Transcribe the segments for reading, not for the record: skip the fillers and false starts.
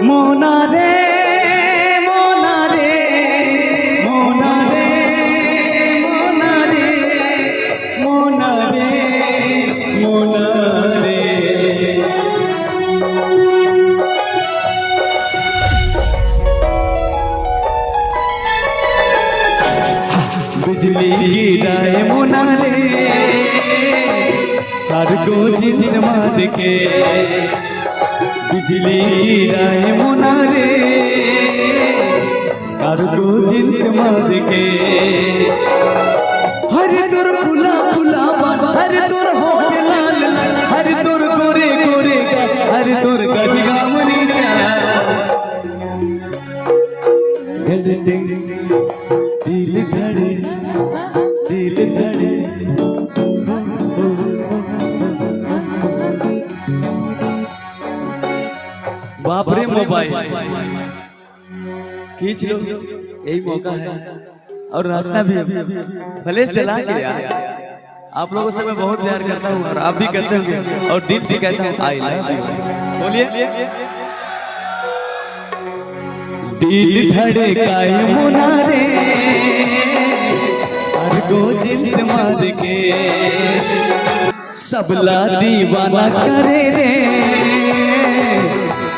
मोना रे मोना रे मोना रे मोना रे मोना रे मोना रे। बिजली गिराए मोना रे हर को जिस मार के, बिजली गिराए मोना रे हर को जिस मार के। हर तोर खुला खुला हर तोर होठ लाल हर तोर गोरे गोरे हर तोर गजगामनी चा दिल धड़े दिल धड़े। बाप रे मोबाइल खींच लो, यही मौका है। और रास्ता भी भले चला के यार, आप लोगों से मैं बहुत प्यार करता हूँ और आप भी करते होंगे और दिल से कहता हूँ आई लव यू। बोलिए दिल धड़काए मोना रे हर को जिस मार के, सबला दीवाना करे रे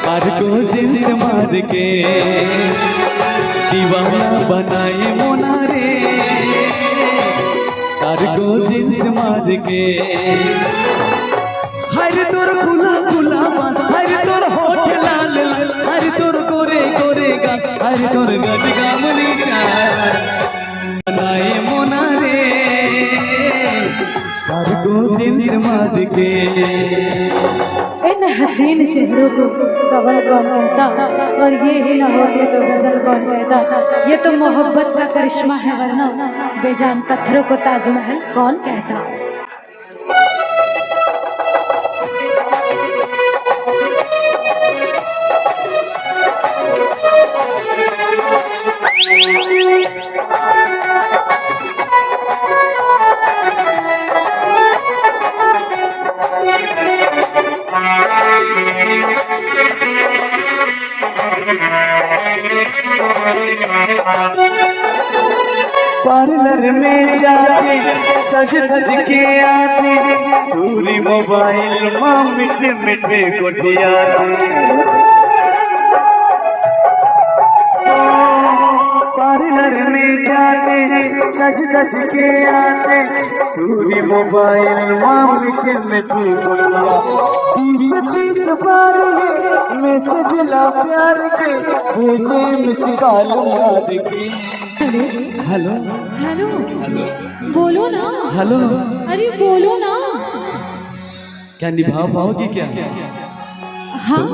हर को जिस मार के। दीवाना बनाए मोना रे हर को जिस मार के। हर तोर खुला खुला हर तोर होठ लाल हर तोर गोरे गोरे गा हर तोर गजगामनी चा बनाए मोना रे हर को जिस मार के। इन हसीन चेहरों को कवल कौन कहता, और ये ही ना होते तो गजल कौन कहता। ये तो मोहब्बत का करिश्मा है, वरना बेजान पत्थरों को ताजमहल कौन कहता। पार्लर में जाके सज धज के आते पूरी मोबाइल माँ मिठे मिठे कोठियाते। पार्लर में जाके सज धज के आते पूरी मोबाइल माँ मिठे मिठे कोठियाते। 30 बार मैसेज ला प्यार के भेजे मिस कॉल मार के। हेलो हेलो बोलो ना। हेलो अरे बोलो ना। क्या निभा पाओगी क्या? हाँ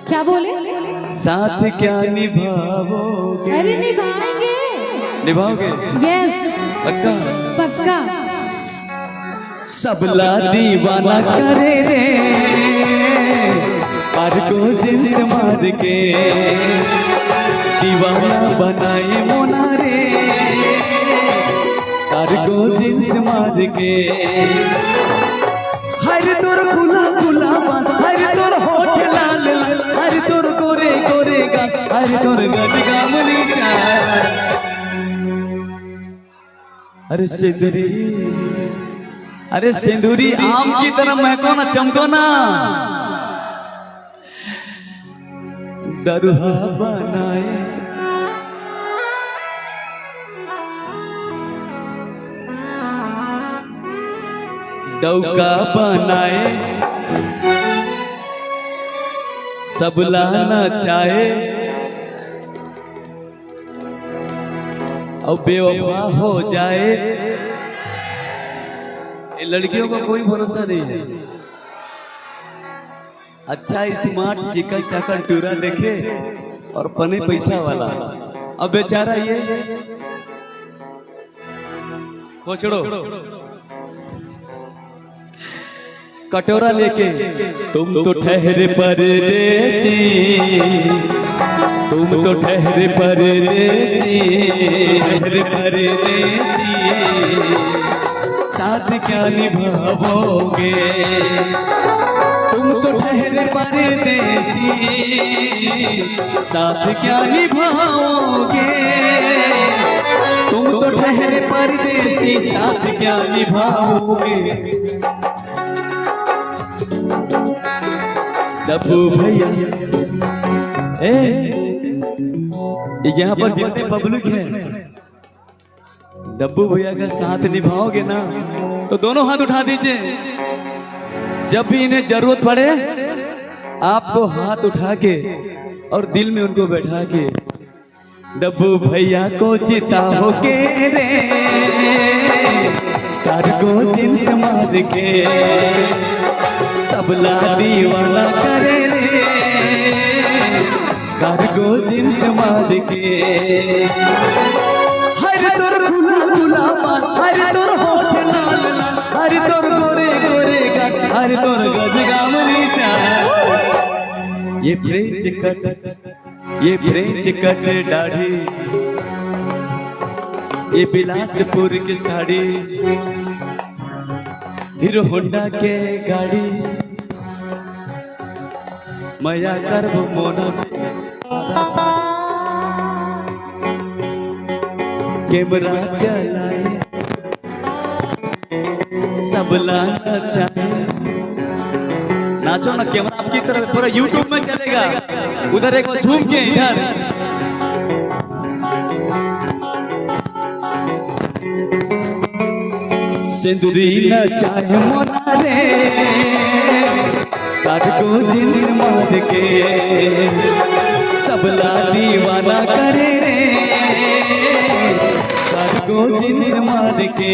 क्या बोले? साथ क्या निभाओगे? अरे निभाएंगे। निभाओगे? यस पक्का पक्का। सबला दीवाना करे रे हर को जिस मार के। दीवाना बनाए मोना रे हर को जिस मार के। हर तोर खुला खुला हर तोर होठ लाल हर तोर गोरे गोरे गा हर तोर गजगामनी चा। अरे सिंदूरी अरे सिंदूरी आम की तरह महको ना चमको ना। दरुहा बनाए डौका बनाए सबला नचाए और बेवफा हो जाए। ये लड़कियों का कोई भरोसा नहीं है। अच्छा स्मार्ट चिकन चाकर टूरा देखे और पने पैसा वाला, अब बेचारा ये खोचड़ो कटोरा लेके तुम तो ठहरे परदेसी, तुम तो ठहरे परदेसी, ठहरे परदेसी, साथ क्या निभाओगे? तुम तो ठहरे परदेसी, साथ क्या निभाओगे, तुम तो ठहरे परदेसी, साथ क्या निभाओगे। डब्बू भैया यहाँ पर जितने पब्लिक है, डब्बू भैया का साथ निभाओगे ना तो दोनों हाथ उठा दीजिए। जब भी इन्हें जरूरत पड़े आपको हाथ उठा के और दिल में उनको बैठा के, डब्बू भैया को जिताओ के रे, कार को जिन्स मार के, सबला दीवाना करे रे, कार को जिन्स मार के। हर तोर खुला खुला मान, हर तोर होठ लाल लाल, हर तोर गोरे गोरे गाल, हर तोर गजगामनी चाल। ये फ्रेंच कट दाढ़ी, ये बिलासपुर की साड़ी, हीरो होंडा के गाड़ी, मया करब मोना से कैमरा चलाए, सबला नचाए। नाचो ना, कैमरा आपकी तरफ पूरा यूट्यूब में चलेगा, उधर एक बार झूम के इधर। सिंदूरी नचाए मोना रे, काट को जिन्स मार के, सबला दीवाना करे रे, काट को जिन्स मार के।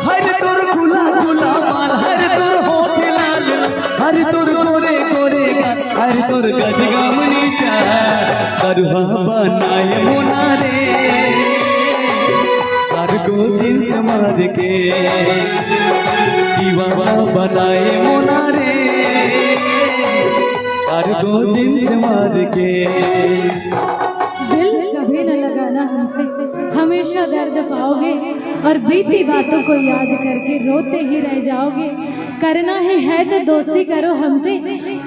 हर तोर खुला खुला माल, हर तोर होठ लाल, हर तोर गोरे गोरे गाल, हर तोर गजगामनी चाल, करुहा बनाए मोना रे, कार को जिन्स मार के, दीवाना बनाए मोना रे, कार को जिन्स मार के। दिल कभी न लगाना हमसे, हमेशा दर्द पाओगे और बीती बातों को याद करके रोते ही रह जाओगे। करना ही है तो दोस्ती करो हमसे,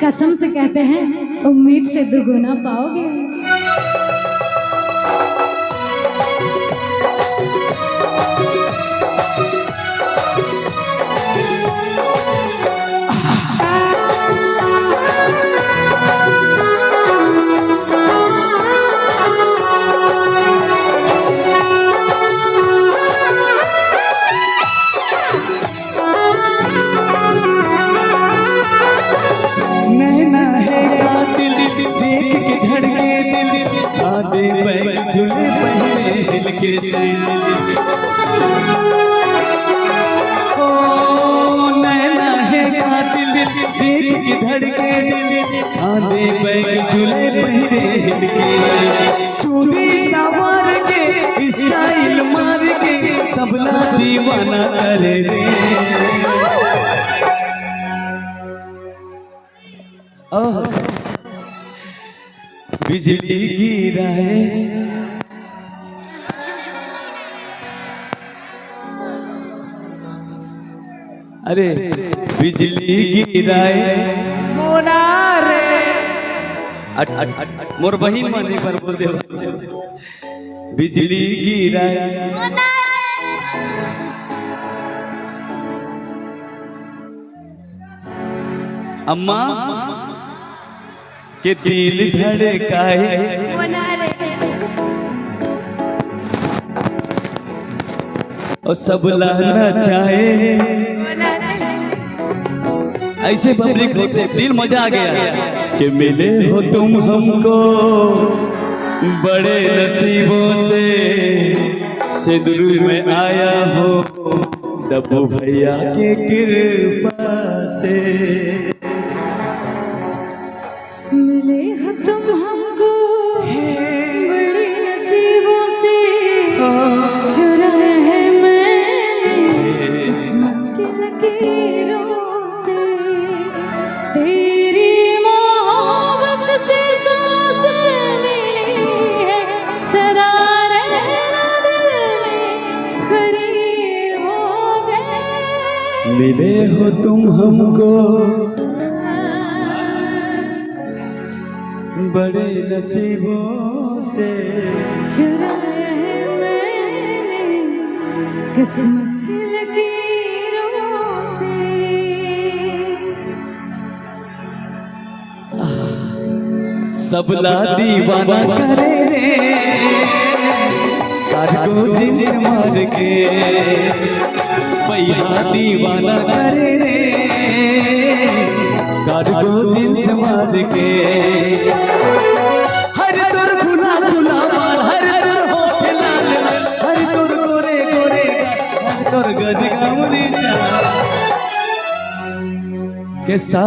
कसम से कहते हैं उम्मीद से दुगुना पाओगे। नैना है कातिल, देख के धड़के दिल, आधे बैग झूले पहले हिल के से। ओ नैना है कातिल, देख के धड़के दिल, आधे बैग झूले पहले हिल के से। चूड़ी सवार के, स्टाइल मार के, सबला दीवाना करे रे। बिजली गिराए, अरे बिजली गिराए मोना रे, मोर बहिन माने पर बोल दे, बिजली गिराए अम्मा के दिल धड़काए, और सबला नचाए। ऐसे पब्लिक होते दिल मजा आ गया कि मिले हो तुम हमको बड़े नसीबों से दूर में आया हो, डब्बू भैया के कृपा से। मिले हो तुम हमको बड़ी नसीबों से, चुराए हैं मैंने किस्मत की लकीरों से, तेरी मोहब्बत से सांसें मिली है, सदा रहना दिल में करीब हो गए। मिले हो तुम हमको बड़े नसीबों से चुराया है मैंने किस्मत की लकीरों से। सबला दीवाना करे रे को जिंस मार के, भैया दीवाना करे रे को जिंस मार के। हर तुर खुला खुला माल, हर तुर होठ लाल लाल, हर तुर गोरे गोरे गाल, हर तुर गज गाउनी के साथ